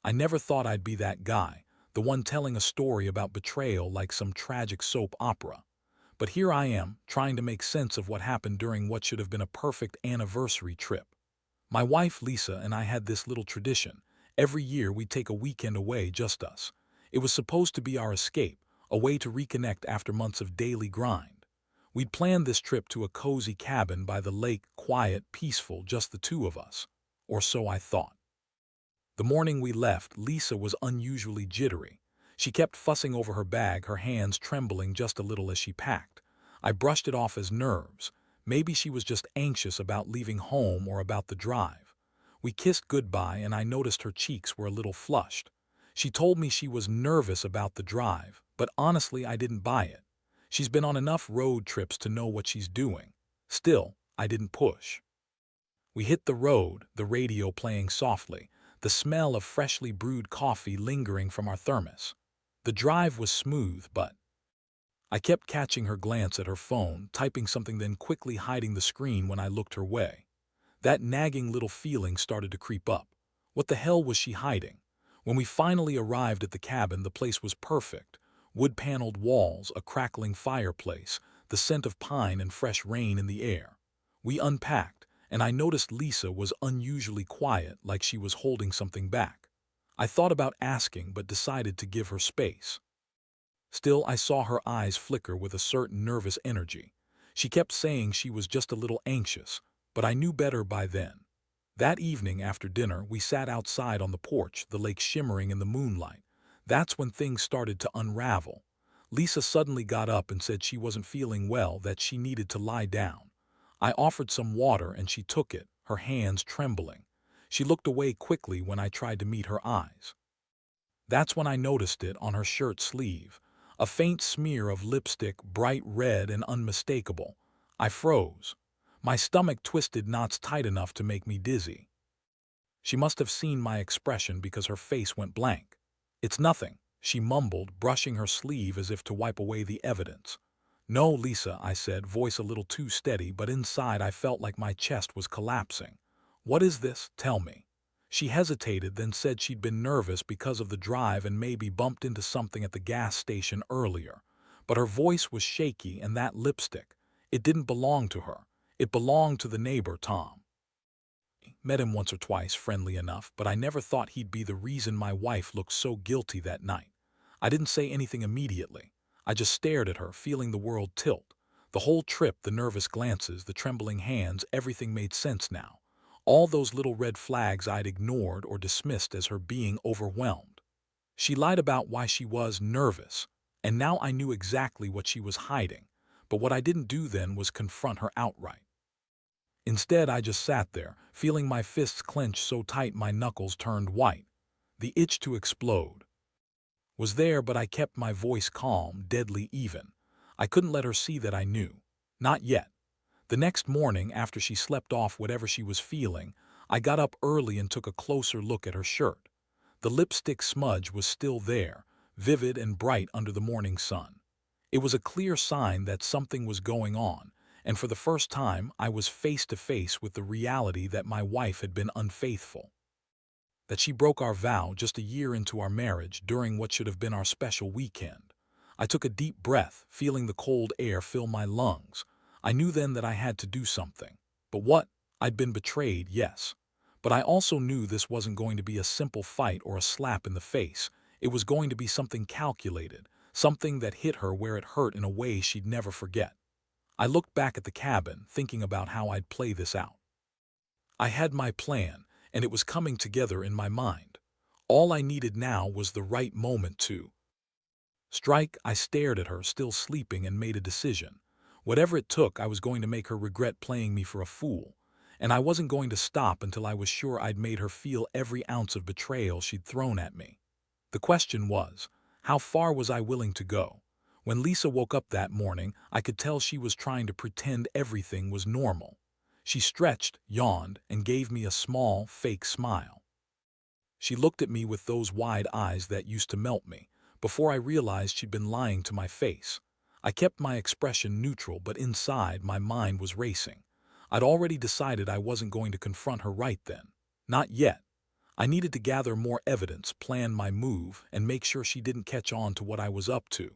I never thought I'd be that guy, the one telling a story about betrayal like some tragic soap opera. But here I am, trying to make sense of what happened during what should have been a perfect anniversary trip. My wife Lisa and I had this little tradition. Every year we'd take a weekend away, just us. It was supposed to be our escape, a way to reconnect after months of daily grind. We'd planned this trip to a cozy cabin by the lake, quiet, peaceful, just the two of us. Or so I thought. The morning we left, Lisa was unusually jittery. She kept fussing over her bag, her hands trembling just a little as she packed. I brushed it off as nerves. Maybe she was just anxious about leaving home or about the drive. We kissed goodbye and I noticed her cheeks were a little flushed. She told me she was nervous about the drive, but honestly I didn't buy it. She's been on enough road trips to know what she's doing. Still, I didn't push. We hit the road, the radio playing softly, the smell of freshly brewed coffee lingering from our thermos. The drive was smooth, but I kept catching her glance at her phone, typing something then quickly hiding the screen when I looked her way. That nagging little feeling started to creep up. What the hell was she hiding? When we finally arrived at the cabin, the place was perfect. Wood-paneled walls, a crackling fireplace, the scent of pine and fresh rain in the air. We unpacked, and I noticed Lisa was unusually quiet, like she was holding something back. I thought about asking, but decided to give her space. Still, I saw her eyes flicker with a certain nervous energy. She kept saying she was just a little anxious, but I knew better by then. That evening after dinner, we sat outside on the porch, the lake shimmering in the moonlight. That's when things started to unravel. Lisa suddenly got up and said she wasn't feeling well, that she needed to lie down. I offered some water and she took it, her hands trembling. She looked away quickly when I tried to meet her eyes. That's when I noticed it on her shirt sleeve. A faint smear of lipstick, bright red and unmistakable. I froze. My stomach twisted knots tight enough to make me dizzy. She must have seen my expression because her face went blank. "It's nothing," she mumbled, brushing her sleeve as if to wipe away the evidence. "No, Lisa," I said, voice a little too steady, but inside I felt like my chest was collapsing. "What is this? Tell me." She hesitated, then said she'd been nervous because of the drive and maybe bumped into something at the gas station earlier. But her voice was shaky, and that lipstick, it didn't belong to her. It belonged to the neighbor, Tom. Met him once or twice, friendly enough, but I never thought he'd be the reason my wife looked so guilty that night. I didn't say anything immediately. I just stared at her, feeling the world tilt. The whole trip, the nervous glances, the trembling hands, everything made sense now. All those little red flags I'd ignored or dismissed as her being overwhelmed. She lied about why she was nervous, and now I knew exactly what she was hiding. But what I didn't do then was confront her outright. Instead, I just sat there, feeling my fists clench so tight my knuckles turned white. The itch to explode was there, but I kept my voice calm, deadly even. I couldn't let her see that I knew. Not yet. The next morning, after she slept off whatever she was feeling, I got up early and took a closer look at her shirt. The lipstick smudge was still there, vivid and bright under the morning sun. It was a clear sign that something was going on, and for the first time I was face to face with the reality that my wife had been unfaithful. That she broke our vow just a year into our marriage during what should have been our special weekend. I took a deep breath, feeling the cold air fill my lungs. I knew then that I had to do something. But what? I'd been betrayed, yes. But I also knew this wasn't going to be a simple fight or a slap in the face. It was going to be something calculated, something that hit her where it hurt in a way she'd never forget. I looked back at the cabin, thinking about how I'd play this out. I had my plan, and it was coming together in my mind. All I needed now was the right moment to strike. I stared at her, still sleeping, and made a decision. Whatever it took, I was going to make her regret playing me for a fool. And I wasn't going to stop until I was sure I'd made her feel every ounce of betrayal she'd thrown at me. The question was, how far was I willing to go? When Lisa woke up that morning, I could tell she was trying to pretend everything was normal. She stretched, yawned, and gave me a small, fake smile. She looked at me with those wide eyes that used to melt me, before I realized she'd been lying to my face. I kept my expression neutral, but inside my mind was racing. I'd already decided I wasn't going to confront her right then. Not yet. I needed to gather more evidence, plan my move, and make sure she didn't catch on to what I was up to.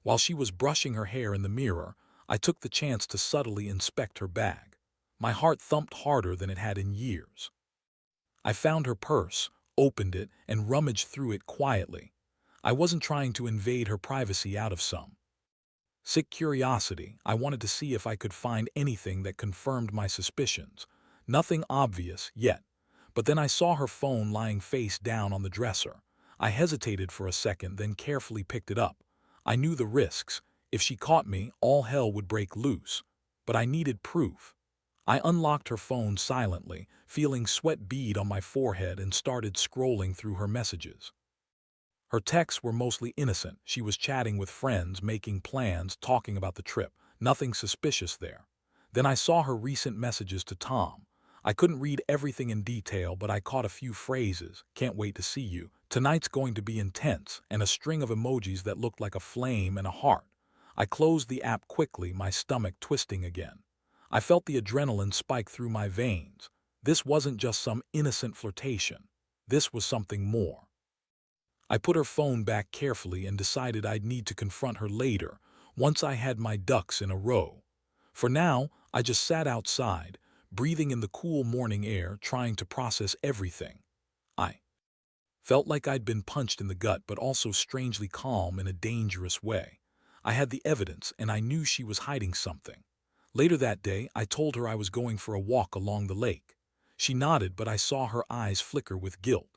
While she was brushing her hair in the mirror, I took the chance to subtly inspect her bag. My heart thumped harder than it had in years. I found her purse, opened it, and rummaged through it quietly. I wasn't trying to invade her privacy out of some sick curiosity. I wanted to see if I could find anything that confirmed my suspicions. Nothing obvious yet. But then I saw her phone lying face down on the dresser. I hesitated for a second, then carefully picked it up. I knew the risks. If she caught me, all hell would break loose. But I needed proof. I unlocked her phone silently, feeling sweat bead on my forehead, and started scrolling through her messages. Her texts were mostly innocent. She was chatting with friends, making plans, talking about the trip. Nothing suspicious there. Then I saw her recent messages to Tom. I couldn't read everything in detail, but I caught a few phrases. "Can't wait to see you," "Tonight's going to be intense," and a string of emojis that looked like a flame and a heart. I closed the app quickly, my stomach twisting again. I felt the adrenaline spike through my veins. This wasn't just some innocent flirtation. This was something more. I put her phone back carefully and decided I'd need to confront her later, once I had my ducks in a row. For now, I just sat outside, breathing in the cool morning air, trying to process everything. I felt like I'd been punched in the gut, but also strangely calm in a dangerous way. I had the evidence, and I knew she was hiding something. Later that day, I told her I was going for a walk along the lake. She nodded, but I saw her eyes flicker with guilt.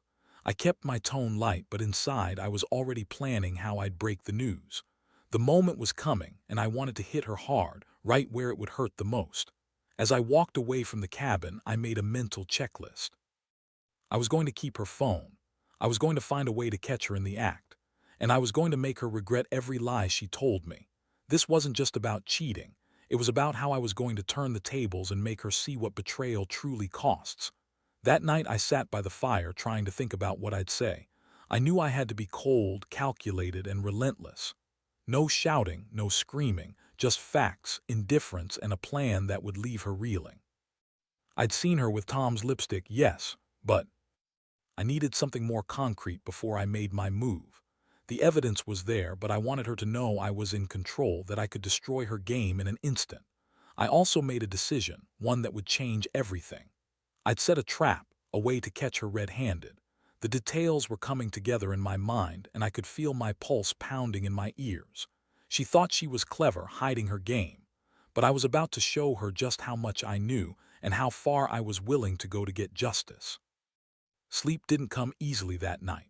I kept my tone light, but inside I was already planning how I'd break the news. The moment was coming, and I wanted to hit her hard, right where it would hurt the most. As I walked away from the cabin, I made a mental checklist. I was going to keep her phone. I was going to find a way to catch her in the act. And I was going to make her regret every lie she told me. This wasn't just about cheating. It was about how I was going to turn the tables and make her see what betrayal truly costs. That night I sat by the fire trying to think about what I'd say. I knew I had to be cold, calculated, and relentless. No shouting, no screaming, just facts, indifference, and a plan that would leave her reeling. I'd seen her with Tom's lipstick, yes, but I needed something more concrete before I made my move. The evidence was there, but I wanted her to know I was in control, that I could destroy her game in an instant. I also made a decision, one that would change everything. I'd set a trap, a way to catch her red-handed. The details were coming together in my mind, and I could feel my pulse pounding in my ears. She thought she was clever, hiding her game. But I was about to show her just how much I knew and how far I was willing to go to get justice. Sleep didn't come easily that night.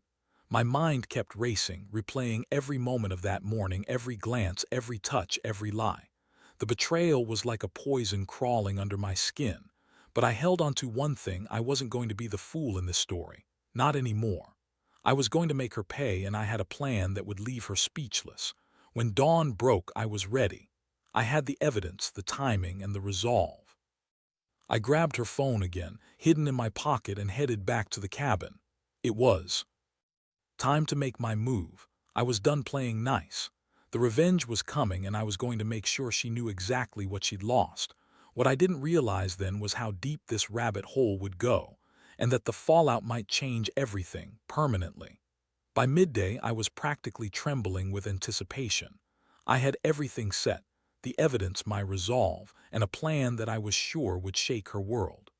My mind kept racing, replaying every moment of that morning, every glance, every touch, every lie. The betrayal was like a poison crawling under my skin. But I held on to one thing: I wasn't going to be the fool in this story. Not anymore. I was going to make her pay, and I had a plan that would leave her speechless. When dawn broke, I was ready. I had the evidence, the timing, and the resolve. I grabbed her phone again, hidden in my pocket, and headed back to the cabin. It was time to make my move. I was done playing nice. The revenge was coming, and I was going to make sure she knew exactly what she'd lost. What I didn't realize then was how deep this rabbit hole would go, and that the fallout might change everything permanently. By midday, I was practically trembling with anticipation. I had everything set: the evidence, my resolve, and a plan that I was sure would shake her world.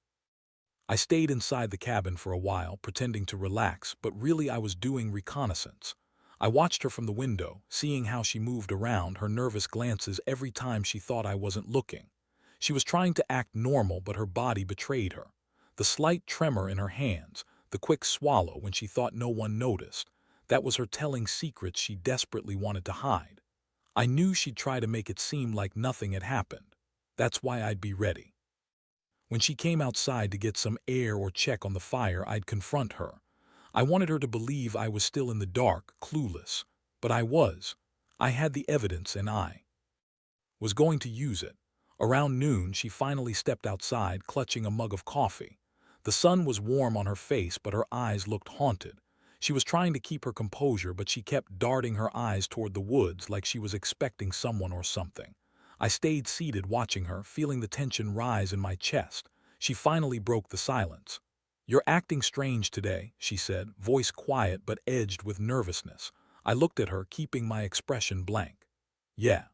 I stayed inside the cabin for a while, pretending to relax, but really I was doing reconnaissance. I watched her from the window, seeing how she moved around, her nervous glances every time she thought I wasn't looking. She was trying to act normal, but her body betrayed her. The slight tremor in her hands, the quick swallow when she thought no one noticed, that was her telling secrets she desperately wanted to hide. I knew she'd try to make it seem like nothing had happened. That's why I'd be ready. When she came outside to get some air or check on the fire, I'd confront her. I wanted her to believe I was still in the dark, clueless. But I was. I had the evidence, and I was going to use it. Around noon, she finally stepped outside, clutching a mug of coffee. The sun was warm on her face, but her eyes looked haunted. She was trying to keep her composure, but she kept darting her eyes toward the woods like she was expecting someone or something. I stayed seated, watching her, feeling the tension rise in my chest. She finally broke the silence. "You're acting strange today," she said, voice quiet but edged with nervousness. I looked at her, keeping my expression blank. "Yeah,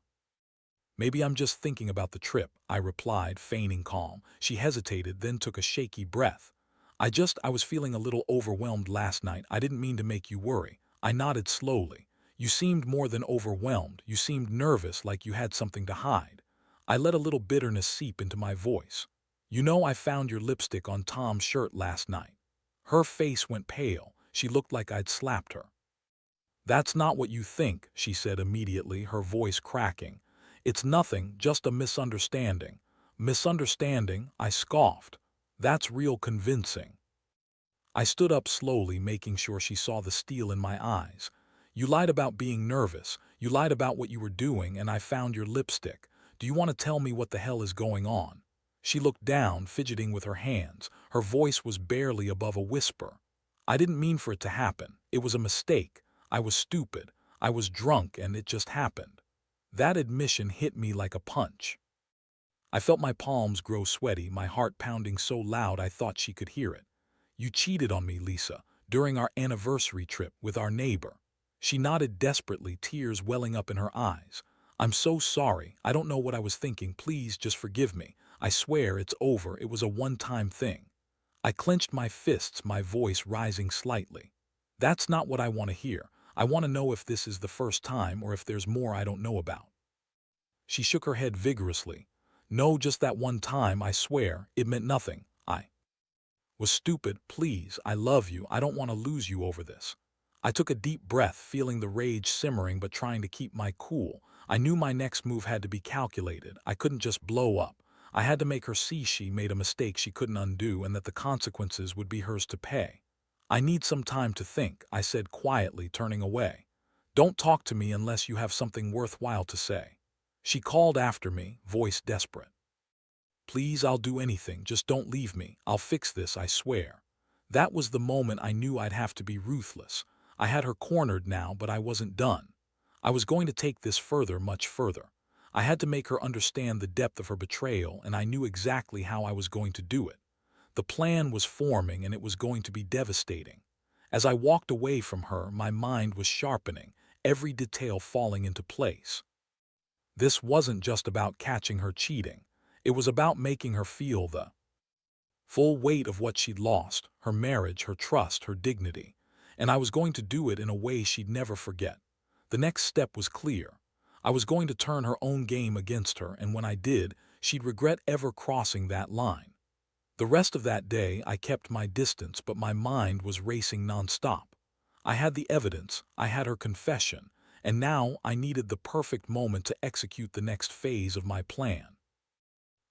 maybe I'm just thinking about the trip," I replied, feigning calm. She hesitated, then took a shaky breath. I was feeling a little overwhelmed last night. I didn't mean to make you worry." I nodded slowly. "You seemed more than overwhelmed. You seemed nervous, like you had something to hide." I let a little bitterness seep into my voice. "You know, I found your lipstick on Tom's shirt last night." Her face went pale. She looked like I'd slapped her. "That's not what you think," she said immediately, her voice cracking. "It's nothing, just a misunderstanding." "Misunderstanding?" I scoffed. "That's real convincing." I stood up slowly, making sure she saw the steel in my eyes. "You lied about being nervous. You lied about what you were doing, and I found your lipstick. Do you want to tell me what the hell is going on?" She looked down, fidgeting with her hands. Her voice was barely above a whisper. "I didn't mean for it to happen. It was a mistake. I was stupid. I was drunk, and it just happened." That admission hit me like a punch. I felt my palms grow sweaty, my heart pounding so loud I thought she could hear it. "You cheated on me, Lisa, during our anniversary trip with our neighbor." She nodded desperately, tears welling up in her eyes. "I'm so sorry. I don't know what I was thinking. Please just forgive me. I swear it's over. It was a one-time thing." I clenched my fists, my voice rising slightly. "That's not what I want to hear. I want to know if this is the first time or if there's more I don't know about." She shook her head vigorously. "No, just that one time, I swear. It meant nothing. I was stupid. Please, I love you. I don't want to lose you over this." I took a deep breath, feeling the rage simmering but trying to keep my cool. I knew my next move had to be calculated. I couldn't just blow up. I had to make her see she made a mistake she couldn't undo and that the consequences would be hers to pay. "I need some time to think," I said quietly, turning away. "Don't talk to me unless you have something worthwhile to say." She called after me, voice desperate. "Please, I'll do anything. Just don't leave me. I'll fix this, I swear." That was the moment I knew I'd have to be ruthless. I had her cornered now, but I wasn't done. I was going to take this further, much further. I had to make her understand the depth of her betrayal, and I knew exactly how I was going to do it. The plan was forming, and it was going to be devastating. As I walked away from her, my mind was sharpening, every detail falling into place. This wasn't just about catching her cheating. It was about making her feel the full weight of what she'd lost, her marriage, her trust, her dignity. And I was going to do it in a way she'd never forget. The next step was clear. I was going to turn her own game against her, and when I did, she'd regret ever crossing that line. The rest of that day, I kept my distance, but my mind was racing nonstop. I had the evidence, I had her confession, and now I needed the perfect moment to execute the next phase of my plan.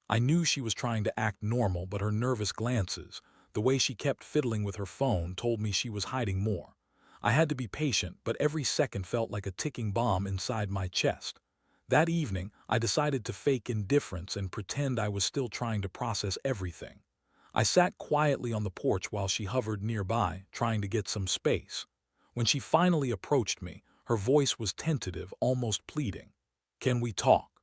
I knew she was trying to act normal, but her nervous glances, the way she kept fiddling with her phone, told me she was hiding more. I had to be patient, but every second felt like a ticking bomb inside my chest. That evening, I decided to fake indifference and pretend I was still trying to process everything. I sat quietly on the porch while she hovered nearby, trying to get some space. When she finally approached me, her voice was tentative, almost pleading. "Can we talk?"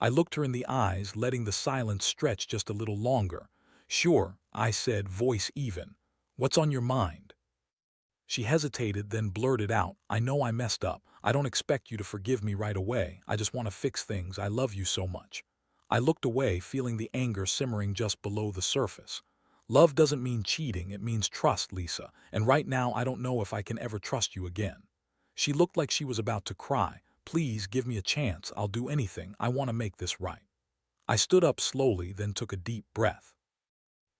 I looked her in the eyes, letting the silence stretch just a little longer. "Sure," I said, voice even. "What's on your mind?" She hesitated, then blurted out, "I know I messed up. I don't expect you to forgive me right away. I just want to fix things. I love you so much." I looked away, feeling the anger simmering just below the surface. "Love doesn't mean cheating, it means trust, Lisa, and right now I don't know if I can ever trust you again." She looked like she was about to cry. "Please give me a chance. I'll do anything. I want to make this right." I stood up slowly, then took a deep breath.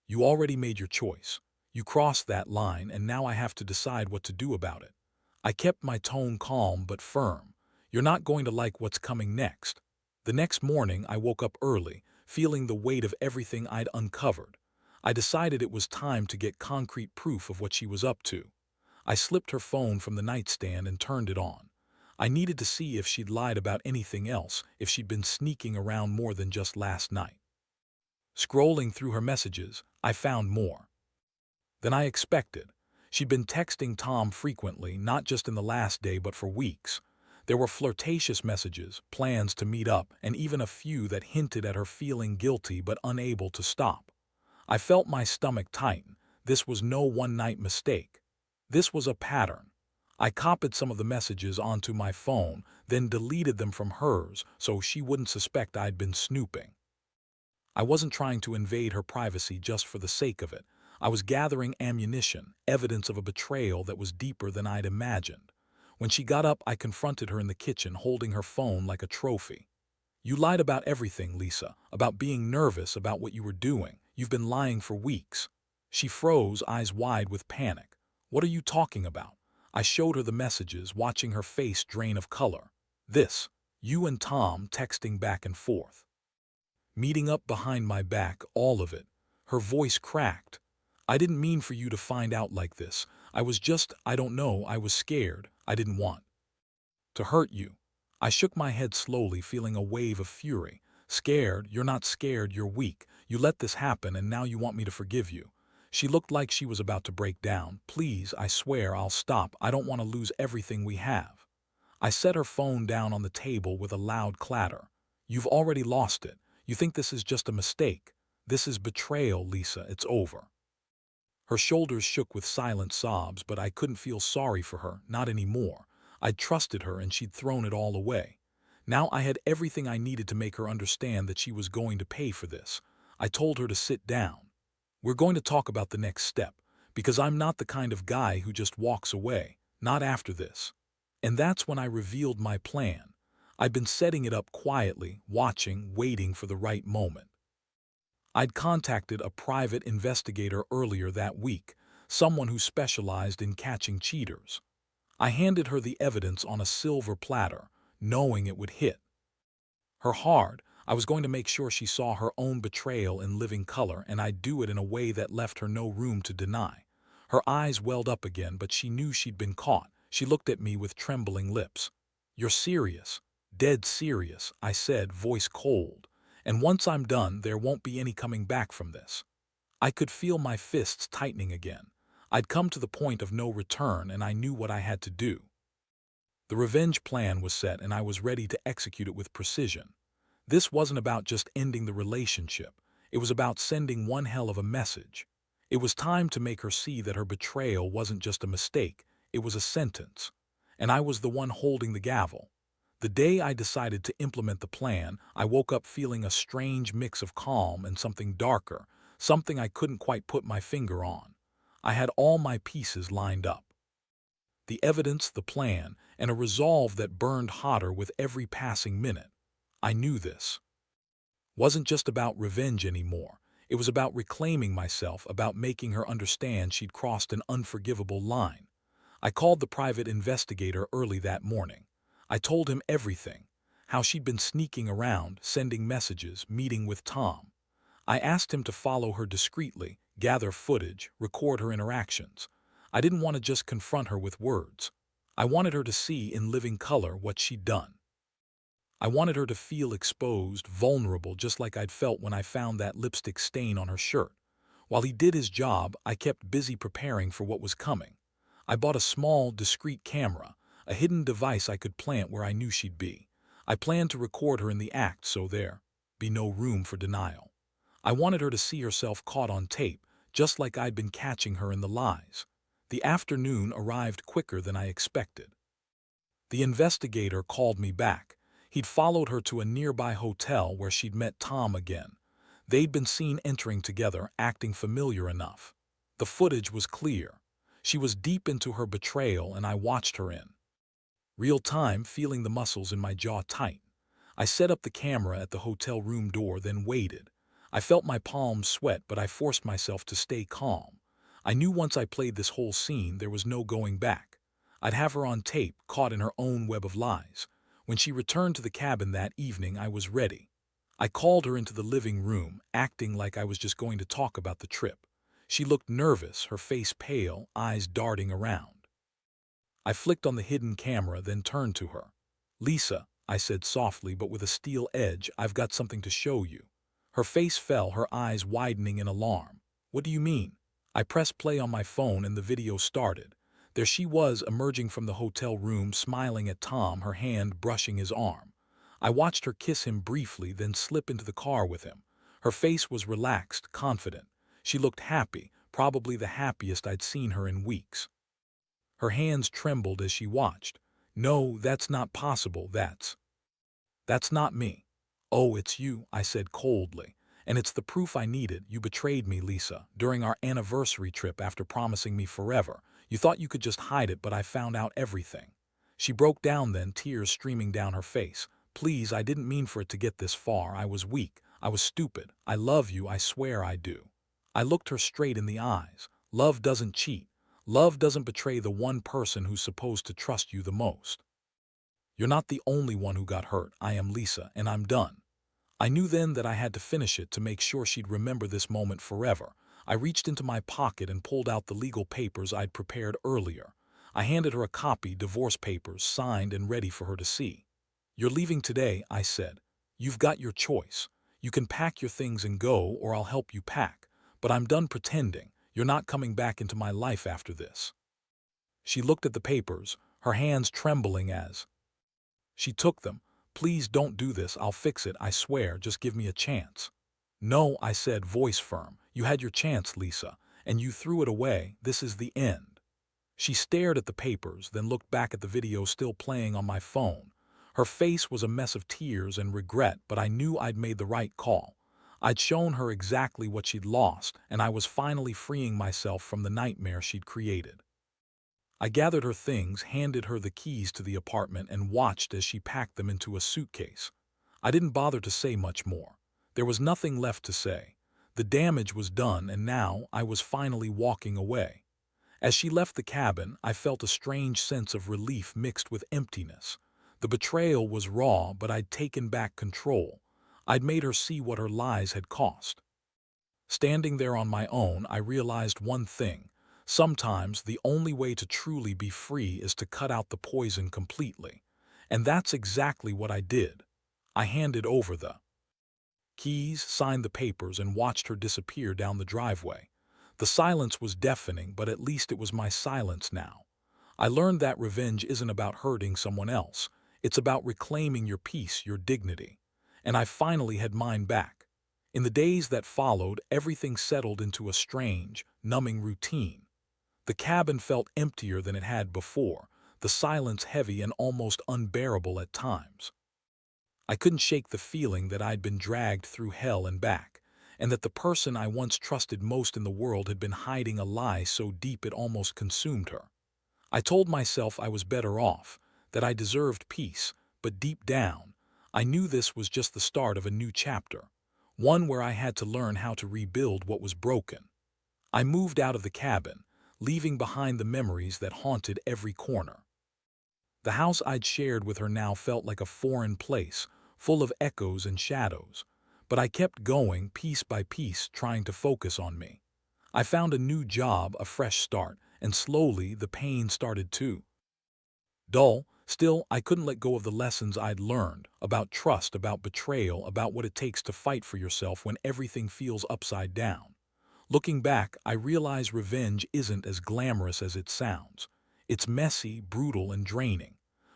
"You already made your choice. You crossed that line, and now I have to decide what to do about it." I kept my tone calm but firm. "You're not going to like what's coming next." The next morning, I woke up early, feeling the weight of everything I'd uncovered. I decided it was time to get concrete proof of what she was up to. I slipped her phone from the nightstand and turned it on. I needed to see if she'd lied about anything else, if she'd been sneaking around more than just last night. Scrolling through her messages, I found more than I expected. She'd been texting Tom frequently, not just in the last day but for weeks. There were flirtatious messages, plans to meet up, and even a few that hinted at her feeling guilty but unable to stop. I felt my stomach tighten. This was no one-night mistake. This was a pattern. I copied some of the messages onto my phone, then deleted them from hers so she wouldn't suspect I'd been snooping. I wasn't trying to invade her privacy just for the sake of it. I was gathering ammunition, evidence of a betrayal that was deeper than I'd imagined. When she got up, I confronted her in the kitchen, holding her phone like a trophy. "You lied about everything, Lisa, about being nervous about what you were doing. You've been lying for weeks." She froze, eyes wide with panic. "What are you talking about?" I showed her the messages, watching her face drain of color. "This, you and Tom texting back and forth. Meeting up behind my back, all of it." Her voice cracked. "I didn't mean for you to find out like this. I don't know, I was scared. I didn't want to hurt you." I shook my head slowly, feeling a wave of fury. "Scared? You're not scared, you're weak. You let this happen and now you want me to forgive you." She looked like she was about to break down. "Please, I swear I'll stop. I don't want to lose everything we have." I set her phone down on the table with a loud clatter. "You've already lost it. You think this is just a mistake. This is betrayal, Lisa. It's over." Her shoulders shook with silent sobs, but I couldn't feel sorry for her, not anymore. I'd trusted her and she'd thrown it all away. Now I had everything I needed to make her understand that she was going to pay for this. I told her to sit down. "We're going to talk about the next step, because I'm not the kind of guy who just walks away, not after this." And that's when I revealed my plan. I'd been setting it up quietly, watching, waiting for the right moment. I'd contacted a private investigator earlier that week, someone who specialized in catching cheaters. I handed her the evidence on a silver platter, knowing it would hit her hard. I was going to make sure she saw her own betrayal in living color, and I'd do it in a way that left her no room to deny. Her eyes welled up again, but she knew she'd been caught. She looked at me with trembling lips. "You're serious?" "Dead serious," I said, voice cold. "And once I'm done, there won't be any coming back from this." I could feel my fists tightening again. I'd come to the point of no return, and I knew what I had to do. The revenge plan was set, and I was ready to execute it with precision. This wasn't about just ending the relationship. It was about sending one hell of a message. It was time to make her see that her betrayal wasn't just a mistake, it was a sentence. And I was the one holding the gavel. The day I decided to implement the plan, I woke up feeling a strange mix of calm and something darker, something I couldn't quite put my finger on. I had all my pieces lined up. The evidence, the plan, and a resolve that burned hotter with every passing minute. I knew this wasn't just about revenge anymore. It was about reclaiming myself, about making her understand she'd crossed an unforgivable line. I called the private investigator early that morning. I told him everything, how she'd been sneaking around, sending messages, meeting with Tom. I asked him to follow her discreetly, gather footage, record her interactions. I didn't want to just confront her with words. I wanted her to see in living color what she'd done. I wanted her to feel exposed, vulnerable, just like I'd felt when I found that lipstick stain on her shirt. While he did his job, I kept busy preparing for what was coming. I bought a small, discreet camera, a hidden device I could plant where I knew she'd be. I planned to record her in the act so there'd be no room for denial. I wanted her to see herself caught on tape, just like I'd been catching her in the lies. The afternoon arrived quicker than I expected. The investigator called me back. He'd followed her to a nearby hotel where she'd met Tom again. They'd been seen entering together, acting familiar enough. The footage was clear. She was deep into her betrayal, and I watched her in real time, feeling the muscles in my jaw tight. I set up the camera at the hotel room door, then waited. I felt my palms sweat, but I forced myself to stay calm. I knew once I played this whole scene, there was no going back. I'd have her on tape, caught in her own web of lies. When she returned to the cabin that evening, I was ready. I called her into the living room, acting like I was just going to talk about the trip. She looked nervous, her face pale, eyes darting around. I flicked on the hidden camera, then turned to her. "Lisa," I said softly but with a steel edge, "I've got something to show you." Her face fell, her eyes widening in alarm. "What do you mean?" I pressed play on my phone and the video started. There she was, emerging from the hotel room, smiling at Tom, her hand brushing his arm. I watched her kiss him briefly, then slip into the car with him. Her face was relaxed, confident. She looked happy, probably the happiest I'd seen her in weeks. Her hands trembled as she watched. "No, that's not possible, that's not me." "Oh, it's you," I said coldly. "And it's the proof I needed. You betrayed me, Lisa, during our anniversary trip after promising me forever. You thought you could just hide it, but I found out everything." She broke down then, tears streaming down her face. "Please, I didn't mean for it to get this far. I was weak. I was stupid. I love you, I swear I do." I looked her straight in the eyes. Love doesn't cheat. Love doesn't betray the one person who's supposed to trust you the most. You're not the only one who got hurt. I am Lisa, and I'm done. I knew then that I had to finish it to make sure she'd remember this moment forever. I reached into my pocket and pulled out the legal papers I'd prepared earlier. I handed her a copy, divorce papers, signed and ready for her to see. "You're leaving today," I said. "You've got your choice. You can pack your things and go, or I'll help you pack. But I'm done pretending. You're not coming back into my life after this." She looked at the papers, her hands trembling as she took them. "Please don't do this. I'll fix it, I swear. Just give me a chance." "No," I said, voice firm. "You had your chance, Lisa, and you threw it away. This is the end." She stared at the papers, then looked back at the video still playing on my phone. Her face was a mess of tears and regret, but I knew I'd made the right call. I'd shown her exactly what she'd lost, and I was finally freeing myself from the nightmare she'd created. I gathered her things, handed her the keys to the apartment, and watched as she packed them into a suitcase. I didn't bother to say much more. There was nothing left to say. The damage was done, and now I was finally walking away. As she left the cabin, I felt a strange sense of relief mixed with emptiness. The betrayal was raw, but I'd taken back control. I'd made her see what her lies had cost. Standing there on my own, I realized one thing. Sometimes the only way to truly be free is to cut out the poison completely. And that's exactly what I did. I handed over the keys, signed the papers, and watched her disappear down the driveway. The silence was deafening, but at least it was my silence now. I learned that revenge isn't about hurting someone else. It's about reclaiming your peace, your dignity. And I finally had mine back. In the days that followed, everything settled into a strange, numbing routine. The cabin felt emptier than it had before, the silence heavy and almost unbearable at times. I couldn't shake the feeling that I'd been dragged through hell and back, and that the person I once trusted most in the world had been hiding a lie so deep it almost consumed her. I told myself I was better off, that I deserved peace, but deep down, I knew this was just the start of a new chapter, one where I had to learn how to rebuild what was broken. I moved out of the cabin, leaving behind the memories that haunted every corner. The house I'd shared with her now felt like a foreign place, full of echoes and shadows. But I kept going, piece by piece, trying to focus on me. I found a new job, a fresh start, and slowly the pain started to dull. Still, I couldn't let go of the lessons I'd learned, about trust, about betrayal, about what it takes to fight for yourself when everything feels upside down. Looking back, I realize revenge isn't as glamorous as it sounds. It's messy, brutal, and draining.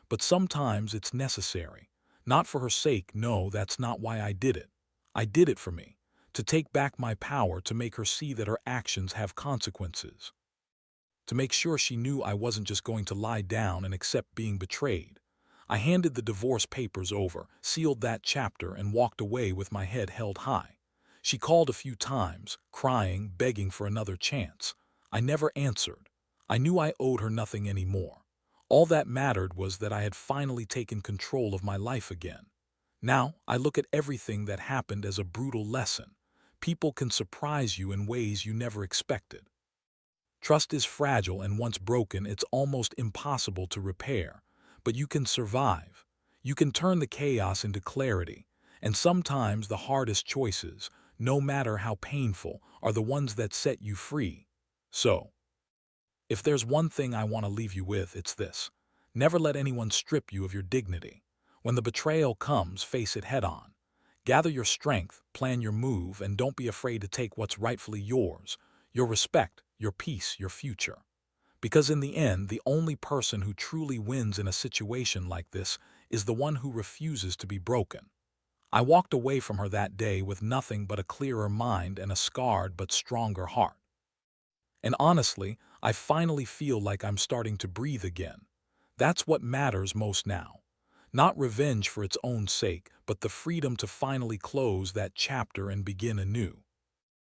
But sometimes it's necessary. Not for her sake, no, that's not why I did it. I did it for me. To take back my power, to make her see that her actions have consequences. To make sure she knew I wasn't just going to lie down and accept being betrayed. I handed the divorce papers over, sealed that chapter, and walked away with my head held high. She called a few times, crying, begging for another chance. I never answered. I knew I owed her nothing anymore. All that mattered was that I had finally taken control of my life again. Now, I look at everything that happened as a brutal lesson. People can surprise you in ways you never expected. Trust is fragile, and once broken, it's almost impossible to repair. But you can survive. You can turn the chaos into clarity. And sometimes the hardest choices, no matter how painful, are the ones that set you free. So, if there's one thing I want to leave you with, it's this. Never let anyone strip you of your dignity. When the betrayal comes, face it head on. Gather your strength, plan your move, and don't be afraid to take what's rightfully yours. Your respect, your peace, your future. Because in the end, the only person who truly wins in a situation like this is the one who refuses to be broken. I walked away from her that day with nothing but a clearer mind and a scarred but stronger heart. And honestly, I finally feel like I'm starting to breathe again. That's what matters most now. Not revenge for its own sake, but the freedom to finally close that chapter and begin anew.